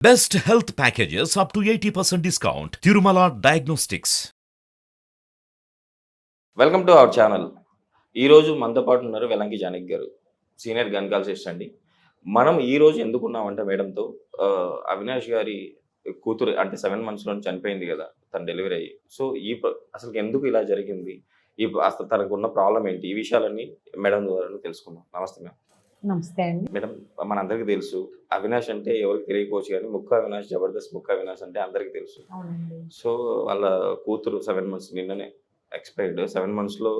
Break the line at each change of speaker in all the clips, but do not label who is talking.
Best health packages up to 80% discount. Tirumala Diagnostics.
Welcome to our channel. ఈరోజు మనతో పాటు ఉన్నారు వెలంకి జానకి గారు, సీనియర్ గైనకాలజిస్ట్ అండి. మనం ఈరోజు ఎందుకున్నామంటే మేడంతో అవినాష్ గారి కూతురు అంటే 7 monthsలో చనిపోయింది కదా తన డెలివరీ అయ్యి. సో అసలు ఎందుకు ఇలా జరిగింది, అసలు తనకు ఉన్న ప్రాబ్లం ఏంటి, ఈ విషయాలన్నీ మేడం ద్వారా తెలుసుకుందాం. నమస్తే మేడం.
నమస్తే అండి.
మేడం, మనందరికీ తెలుసు అవినాష్ అంటే ఎవరికి తెలియకపోవచ్చు, కానీ ముక్కు అవినాష్, జబర్దస్త్ ముక్కు అవినాష్ అంటే అందరికీ తెలుసు. సో వాళ్ళ కూతురు 7 months నిన్ననే ఎక్స్పైర్డ్. 7 monthsలో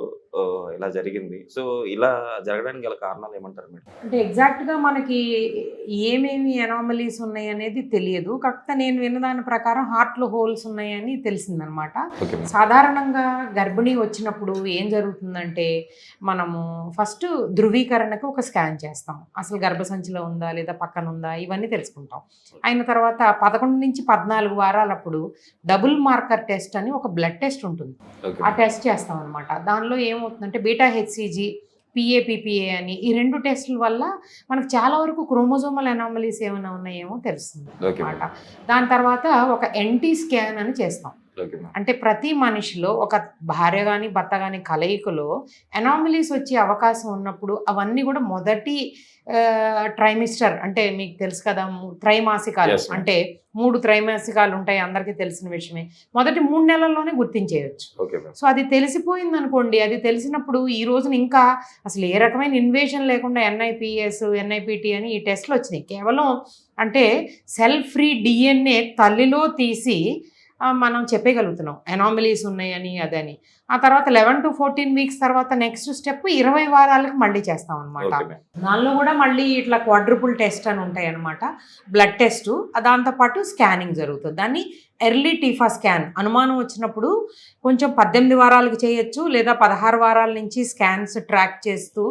ఇలా జరిగింది. సో ఇలా జరగడానికి గల కారణాలు ఏమంటారు మేడం?
అంటే ఎగ్జాక్ట్గా మనకి ఏమేమి ఎనామలీస్ ఉన్నాయి అనేది తెలియదు. కాకపోతే నేను విన్నదాని ప్రకారం హార్ట్లో హోల్స్ ఉన్నాయని తెలిసిందనమాట. సాధారణంగా గర్భిణీ వచ్చినప్పుడు ఏం జరుగుతుందంటే మనము ఫస్ట్ ధృవీకరణకు ఒక స్కాన్ చేస్తాం. అసలు గర్భసంచిలో ఉందా లేదా పక్కన ఉందా ఇవన్నీ తెలుసుకుంటాం. అయిన తర్వాత 11 నుంచి 14 వారాలప్పుడు డబుల్ మార్కర్ టెస్ట్ అని ఒక బ్లడ్ టెస్ట్ ఉంటుంది. ఆ టెస్ట్ చేస్తాం అనమాట. దానిలో ఏమవుతుందంటే బీటా హెచ్సిజీ, పిఏపిపిఏ అని ఈ 2 టెస్టుల వల్ల మనకు చాలా వరకు క్రోమోజోమల్ ఎనామలీస్ ఏమైనా ఉన్నాయేమో తెలుస్తుంది అనమాట. దాని తర్వాత ఒక ఎన్టీ స్కాన్ అని చేస్తాం. అంటే ప్రతి మనిషిలో ఒక భార్య కానీ భర్త కానీ కలయికలో ఎనామలీస్ వచ్చే అవకాశం ఉన్నప్పుడు అవన్నీ కూడా మొదటి ట్రైమిస్టర్ అంటే మీకు తెలుసు కదా, త్రైమాసికాలు అంటే 3 త్రైమాసికాలు ఉంటాయి, అందరికీ తెలిసిన విషయమే. మొదటి 3 నెలల్లోనే గుర్తించేయచ్చు. సో అది తెలిసిపోయింది అనుకోండి. అది తెలిసినప్పుడు ఈ రోజున ఇంకా అసలు ఏ రకమైన ఇన్వేషన్ లేకుండా NIPS, NIPT అని ఈ టెస్ట్లు వచ్చినాయి. కేవలం అంటే సెల్ ఫ్రీ DNA తల్లిలో తీసి మనం చెప్పగలుగుతున్నాం ఎనామలీస్ ఉన్నాయని అదని. ఆ తర్వాత 11 to 14 weeks తర్వాత నెక్స్ట్ స్టెప్ 20 వారాలకు మళ్ళీ చేస్తాం అనమాట. దానిలో కూడా మళ్ళీ ఇట్లా క్వాడ్రుపుల్ టెస్ట్ అని ఉంటాయి అనమాట, బ్లడ్ టెస్ట్. దాంతోపాటు స్కానింగ్ జరుగుతుంది. దాన్ని ఎర్లీ టీఫా స్కాన్. అనుమానం వచ్చినప్పుడు కొంచెం 18 వారాలకు చేయొచ్చు, లేదా 16 వారాల నుంచి స్కాన్స్ ట్రాక్ చేస్తూ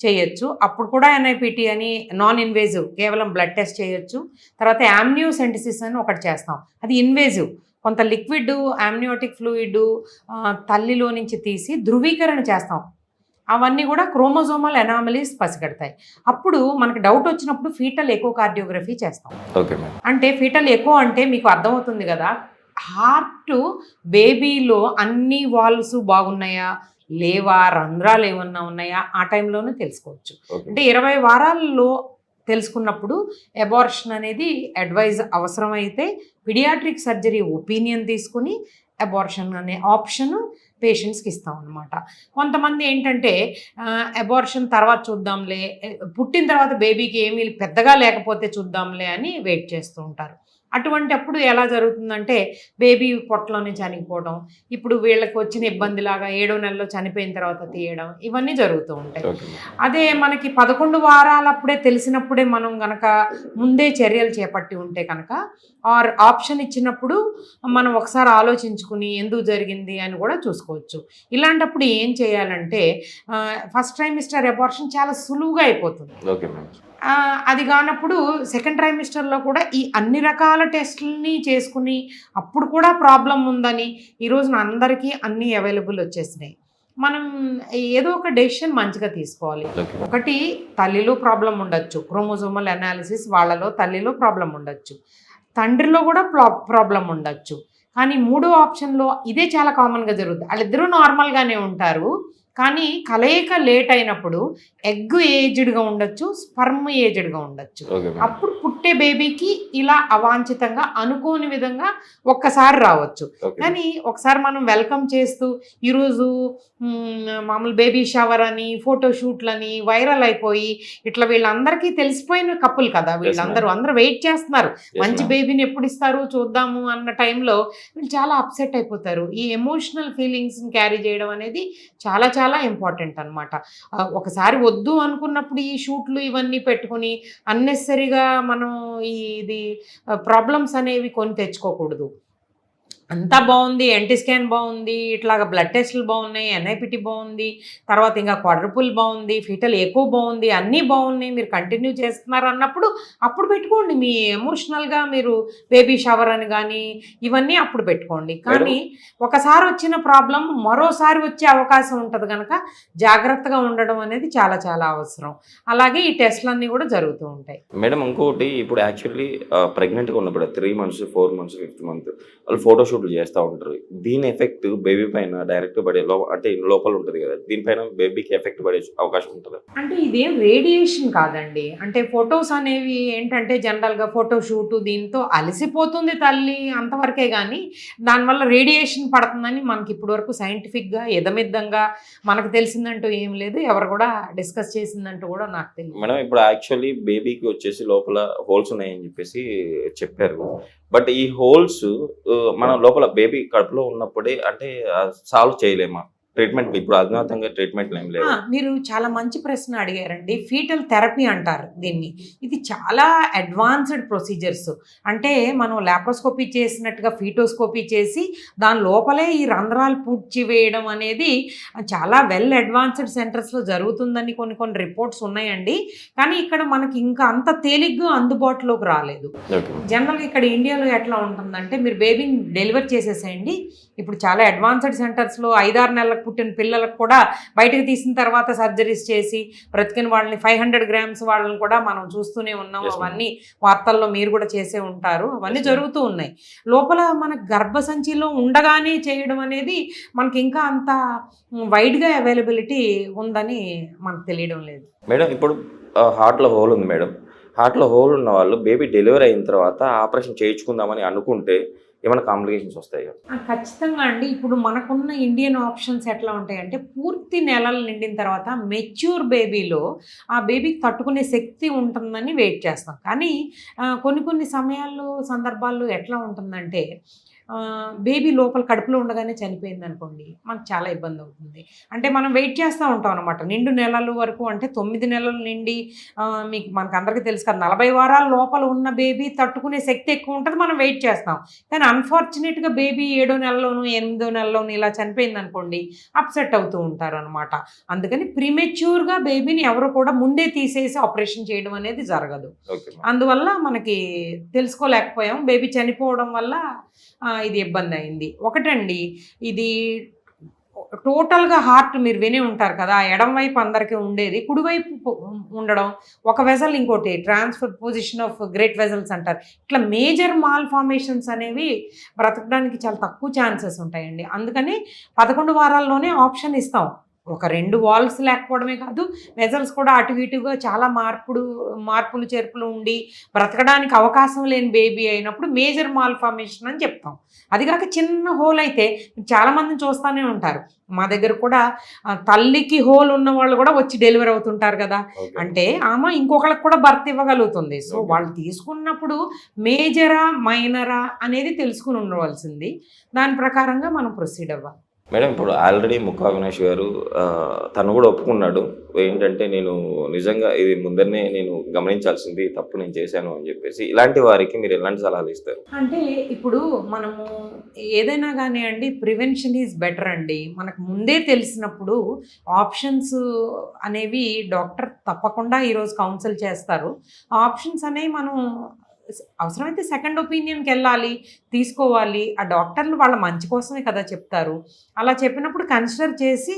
చేయొచ్చు. అప్పుడు కూడా NIPT అని నాన్ ఇన్వేజివ్ కేవలం బ్లడ్ టెస్ట్ చేయొచ్చు. తర్వాత యామ్నియోసెంటిసిస్ అని ఒకటి చేస్తాం, అది ఇన్వేజివ్. కొంత లిక్విడ్ యామ్నియోటిక్ ఫ్లూయిడ్ తల్లిలో నుంచి తీసి ధృవీకరణ చేస్తాం. అవన్నీ కూడా క్రోమోజోమల్ ఎనామలీస్ పసిగడతాయి. అప్పుడు మనకు డౌట్ వచ్చినప్పుడు ఫీటల్ ఎకోకార్డియోగ్రఫీ చేస్తాం. అంటే ఫీటల్ ఎకో అంటే మీకు అర్థమవుతుంది కదా, హార్ట్ బేబీలో అన్ని వాల్వ్స్ బాగున్నాయా లేవా, రంధ్రాలు ఏమన్నా ఉన్నాయా ఆ టైంలోనే తెలుసుకోవచ్చు. అంటే 20 వారాల్లో తెలుసుకున్నప్పుడు అబార్షన్ అనేది అడ్వైజ్ అవసరమైతే పిడియాట్రిక్ సర్జరీ ఒపీనియన్ తీసుకుని అబార్షన్ అనే ఆప్షన్ పేషెంట్స్కి ఇస్తాం అనమాట. కొంతమంది ఏంటంటే అబార్షన్ తర్వాత చూద్దాంలే, పుట్టిన తర్వాత బేబీకి ఏమీ పెద్దగా లేకపోతే చూద్దాంలే అని వెయిట్ చేస్తూ ఉంటారు. అటువంటి అప్పుడు ఎలా జరుగుతుందంటే బేబీ పొట్టలోనే చనిపోవడం, ఇప్పుడు వీళ్ళకి వచ్చిన ఇబ్బందిలాగా 7వ నెలలో చనిపోయిన తర్వాత తీయడం, ఇవన్నీ జరుగుతూ ఉంటాయి. అదే మనకి 11 వారాలప్పుడే తెలిసినప్పుడే మనం కనుక ముందే చర్యలు చేపట్టి ఉంటే కనుక ఆర్ ఆప్షన్ ఇచ్చినప్పుడు మనం ఒకసారి ఆలోచించుకుని ఎందుకు జరిగింది అని కూడా చూసుకోవచ్చు. ఇలాంటప్పుడు ఏం చేయాలంటే ఫస్ట్ ట్రైమిస్టర్ అబార్షన్ చాలా సులువుగా అయిపోతుంది. అది కానప్పుడు సెకండ్ ట్రైమిస్టర్లో కూడా ఈ అన్ని రకాల టెస్టులని చేసుకుని అప్పుడు కూడా ప్రాబ్లం ఉందని ఈ రోజున అందరికీ అన్నీ అవైలబుల్ వచ్చేసినాయి. మనం ఏదో ఒక డెసిషన్ మంచిగా తీసుకోవాలి. ఒకటి తల్లిలో ప్రాబ్లం ఉండొచ్చు, క్రోమోజోమల్ అనాలిసిస్ వాళ్ళలో తల్లిలో ప్రాబ్లం ఉండొచ్చు, తండ్రిలో కూడా ప్రాబ్లం ఉండొచ్చు. కానీ 3వ ఆప్షన్లో ఇదే చాలా కామన్గా జరుగుతుంది. వాళ్ళిద్దరూ నార్మల్గానే ఉంటారు, కానీ కలయిక లేట్ అయినప్పుడు ఎగ్ ఏజ్డ్గా ఉండొచ్చు, స్పర్మ్ ఏజ్డ్గా ఉండొచ్చు. అప్పుడు పుట్టే బేబీకి ఇలా అవాంఛితంగా అనుకోని విధంగా ఒక్కసారి రావచ్చు. కానీ ఒకసారి మనం వెల్కమ్ చేస్తూ ఈరోజు మామూలు బేబీ షవర్ అని ఫోటోషూట్లని వైరల్ అయిపోయి ఇట్లా వీళ్ళందరికీ తెలిసిపోయిన కప్పులు కదా అందరూ వెయిట్ చేస్తున్నారు, మంచి బేబీని ఎప్పుడు ఇస్తారు చూద్దాము అన్న టైంలో వీళ్ళు చాలా అప్సెట్ అయిపోతారు. ఈ ఎమోషనల్ ఫీలింగ్స్ని క్యారీ చేయడం అనేది చాలా చాలా ఇంపార్టెంట్ అనమాట. ఒకసారి వద్దు అనుకున్నప్పుడు ఈ షూట్లు ఇవన్నీ పెట్టుకుని అన్నెసరీగా మనం ఇది ప్రాబ్లమ్స్ అనేవి కొని తెచ్చుకోకూడదు. అంతా బాగుంది, ఎన్టీ స్కాన్ బాగుంది, ఇట్లాగ బ్లడ్ టెస్టులు బాగున్నాయి, ఎన్ఐపిటి బాగుంది, తర్వాత ఇంకా క్వాడ్రపుల్ బాగుంది, ఫీటల్ ఎక్కువ బాగుంది, అన్నీ బాగున్నాయి, మీరు కంటిన్యూ చేస్తున్నారు అన్నప్పుడు అప్పుడు పెట్టుకోండి. మీ ఎమోషనల్గా మీరు బేబీ షవర్ అని కానీ ఇవన్నీ అప్పుడు పెట్టుకోండి. కానీ ఒకసారి వచ్చిన ప్రాబ్లం మరోసారి వచ్చే అవకాశం ఉంటుంది కనుక జాగ్రత్తగా ఉండడం అనేది చాలా చాలా అవసరం. అలాగే ఈ టెస్టులన్నీ కూడా జరుగుతూ ఉంటాయి.
మేడం ఇంకోటి, ఇప్పుడు యాక్చువల్లీ ప్రెగ్నెంట్గా ఉన్నప్పుడు 3 months 4 months 5th month వాళ్ళు ఫోటోషూట్లు చేస్తూ ఉంటారు. దీని ఎఫెక్ట్ బేబీ పైన డైరెక్ట్ పడే అంటే లోపల ఉంటుంది కదా, దీనిపైన బేబీకి ఎఫెక్ట్ పడే అవకాశం ఉంటుంది.
అంటే ఇదేం రేడియేషన్ కాదండి. అంటే ఫొటోస్ అనేవి ఏంటంటే జనరల్గా ఫోటోషూట్ దీంతో అలసిపోతుంది తల్లి అంతవరకే, కానీ దానివల్ల రేడియేషన్ పడుతుందని మనకి ఇప్పటివరకు సైంటిఫిక్గా ఎదమిద్దంగా మనకు తెలిసిందంటూ ఏం లేదు. ఎవరు కూడా డిస్కస్ చేసిందంటూ కూడా నాకు తెలియదు.
మేడం ఇప్పుడు యాక్చువల్లీ బేబీకి వచ్చేసి లోపల హోల్స్ ఉన్నాయని చెప్పేసి చెప్పారు. బట్ ఈ హోల్స్ మన లోపల బేబీ కడుపులో ఉన్నప్పుడే అంటే సాల్వ్ చేయలేమా? ట్రీట్మెంట్ ఇప్పుడు అధునాతంగా ట్రీట్మెంట్లు ఏం లేవు.
మీరు చాలా మంచి ప్రశ్న అడిగారండి. ఫీటల్ థెరపీ అంటారు దీన్ని. ఇది చాలా అడ్వాన్స్డ్ ప్రొసీజర్స్. అంటే మనం లాప్రోస్కోపీ చేసినట్టుగా ఫీటోస్కోపీ చేసి దాని లోపలే ఈ రంధ్రాలు పూడ్చి వేయడం అనేది చాలా వెల్ అడ్వాన్స్డ్ సెంటర్స్లో జరుగుతుందని కొన్ని రిపోర్ట్స్ ఉన్నాయండి. కానీ ఇక్కడ మనకి ఇంకా అంత తేలిగ్గా అందుబాటులోకి రాలేదు. జనరల్గా ఇక్కడ ఇండియాలో ఎట్లా ఉంటుందంటే మీరు బేబీని డెలివర్ చేసేసేయండి. ఇప్పుడు చాలా అడ్వాన్స్డ్ సెంటర్స్లో 5-6 నెలలకు పుట్టిన పిల్లలకు కూడా బయటకు తీసిన తర్వాత సర్జరీస్ చేసి బ్రతికిన వాళ్ళని 500 grams వాళ్ళని కూడా మనం చూస్తూనే ఉన్నాం. అవన్నీ వార్తల్లో మీరు కూడా చేసే ఉంటారు. అవన్నీ జరుగుతూ ఉన్నాయి. లోపల మన గర్భసంచిలో ఉండగానే చేయడం అనేది మనకి ఇంకా అంత వైడ్గా అవైలబిలిటీ ఉందని మనకు తెలియడం లేదు.
మేడం ఇప్పుడు హార్ట్లో హోల్ ఉంది మేడం. హార్ట్లో హోల్ ఉన్న వాళ్ళు బేబీ డెలివరీ అయిన తర్వాత ఆపరేషన్ చేయించుకుందామని అనుకుంటే ఏమైనా కాంప్లికేషన్స్ వస్తాయి?
ఖచ్చితంగా అండి. ఇప్పుడు మనకున్న ఇండియన్ ఆప్షన్స్ ఎట్లా ఉంటాయంటే పూర్తి నెలలు నిండిన తర్వాత మెచ్యూర్ బేబీలో ఆ బేబీకి తట్టుకునే శక్తి ఉంటుందని వెయిట్ చేస్తాం. కానీ కొన్ని సమయాల్లో సందర్భాల్లో ఎట్లా ఉంటుందంటే బేబీ లోపల కడుపులో ఉండగానే చనిపోయింది అనుకోండి, మనకు చాలా ఇబ్బంది అవుతుంది. అంటే మనం వెయిట్ చేస్తూ ఉంటాం అనమాట. నిండు నెలల వరకు అంటే 9 నెలలు నిండి మనకు అందరికీ తెలుసు కదా, 40 వారాల లోపల ఉన్న బేబీ తట్టుకునే శక్తి ఎక్కువ ఉంటుంది, మనం వెయిట్ చేస్తాం. కానీ అన్ఫార్చునేట్గా బేబీ 7వ నెలలోనూ 8వ నెలలోనూ ఇలా చనిపోయింది అనుకోండి, అప్సెట్ అవుతూ ఉంటారు అనమాట. అందుకని ప్రీమెచ్యూర్గా బేబీని ఎవరు కూడా ముందే తీసేసి ఆపరేషన్ చేయడం అనేది జరగదు. అందువల్ల మనకి తెలుసుకోలేకపోయాం. బేబీ చనిపోవడం వల్ల ఇది ఇబ్బంది అయింది. ఒకటండి, ఇది టోటల్గా హార్ట్ మీరు వినే ఉంటారు కదా, ఎడం వైపు అందరికీ ఉండేది, కుడివైపు ఉండడం, ఒక వెజల్ ఇంకోటి transfer position of great vessels అంటారు. ఇట్లా మేజర్ మాల్ ఫార్మేషన్స్ అనేవి బ్రతకడానికి చాలా తక్కువ ఛాన్సెస్ ఉంటాయండి. అందుకని 11 వారాల్లోనే ఆప్షన్ ఇస్తాం. ఒక 2 వాల్వ్స్ లేకపోవడమే కాదు, వెజల్స్ కూడా అటు ఇటుగా చాలా మార్పులు చేర్పులు ఉండి బ్రతకడానికి అవకాశం లేని బేబీ అయినప్పుడు మేజర్ మాల్ ఫార్మేషన్ అని చెప్తాం. అది కాక చిన్న హోల్ అయితే చాలామందిని చూస్తూనే ఉంటారు. మా దగ్గర కూడా తల్లికి హోల్ ఉన్న వాళ్ళు కూడా వచ్చి డెలివరీ అవుతుంటారు కదా, అంటే ఆమె ఇంకొకళ్ళకి కూడా బర్త్ ఇవ్వగలుగుతుంది. సో వాళ్ళు తీసుకున్నప్పుడు మేజరా మైనరా అనేది తెలుసుకుని ఉండవలసింది. దాని ప్రకారంగా మనం ప్రొసీడ్ అవ్వాలి.
మేడం ఇప్పుడు ఆల్రెడీ ముక్కా అవినాష్ గారు తను కూడా ఒప్పుకున్నాడు ఏంటంటే నేను నిజంగా ఇది ముందరనే నేను గమనించాల్సింది తప్పు నేను చేశాను అని చెప్పేసి. ఇలాంటి వారికి మీరు ఎలాంటి సలహాలు ఇస్తారు?
అంటే ఇప్పుడు మనము ఏదైనా కానీ అండి, ప్రివెన్షన్ ఈజ్ బెటర్ అండి. మనకు ముందే తెలిసినప్పుడు ఆప్షన్స్ అనేవి డాక్టర్ తప్పకుండా ఈరోజు కౌన్సిల్ చేస్తారు. ఆప్షన్స్ అనేవి మనం అవసరమైతే సెకండ్ ఒపీనియన్కి వెళ్ళాలి, తీసుకోవాలి. ఆ డాక్టర్లు వాళ్ళ మంచి కోసమే కదా చెప్తారు. అలా చెప్పినప్పుడు కన్సిడర్ చేసి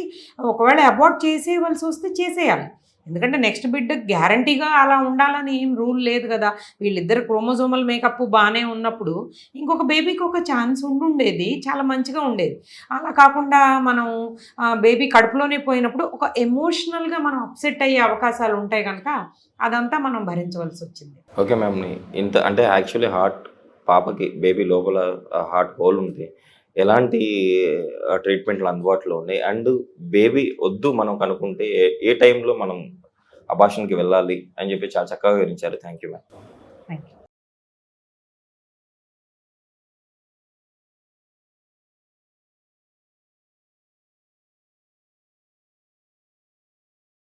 ఒకవేళ అబార్ట్ చేసేయవలసి వస్తే చేసేయాలి. ఎందుకంటే నెక్స్ట్ బిడ్డ గ్యారంటీగా అలా ఉండాలని ఏం రూల్ లేదు కదా. వీళ్ళిద్దరు క్రోమోజోమల్ మేకప్ బాగానే ఉన్నప్పుడు ఇంకొక బేబీకి ఒక ఛాన్స్ ఉండేది, చాలా మంచిగా ఉండేది. అలా కాకుండా మనం బేబీ కడుపులోనే పోయినప్పుడు ఒక ఎమోషనల్గా మనం అప్సెట్ అయ్యే అవకాశాలు ఉంటాయి కనుక అదంతా మనం భరించవలసి వచ్చింది.
ఓకే మ్యామ్, ఇంత అంటే యాక్చువల్లీ హార్ట్ పాపకి బేబీ లోపల హార్ట్ హోల్ ఉంది, ఎలాంటి ట్రీట్మెంట్లు అందుబాటులో ఉన్నాయి, అండ్ బేబీ వద్దు మనం కనుక్కుంటే ఏ టైంలో మనం అబార్షన్కి వెళ్ళాలి అని చెప్పి చాలా చక్కగా వివరించారు. Thank you ma'am.
Thank you.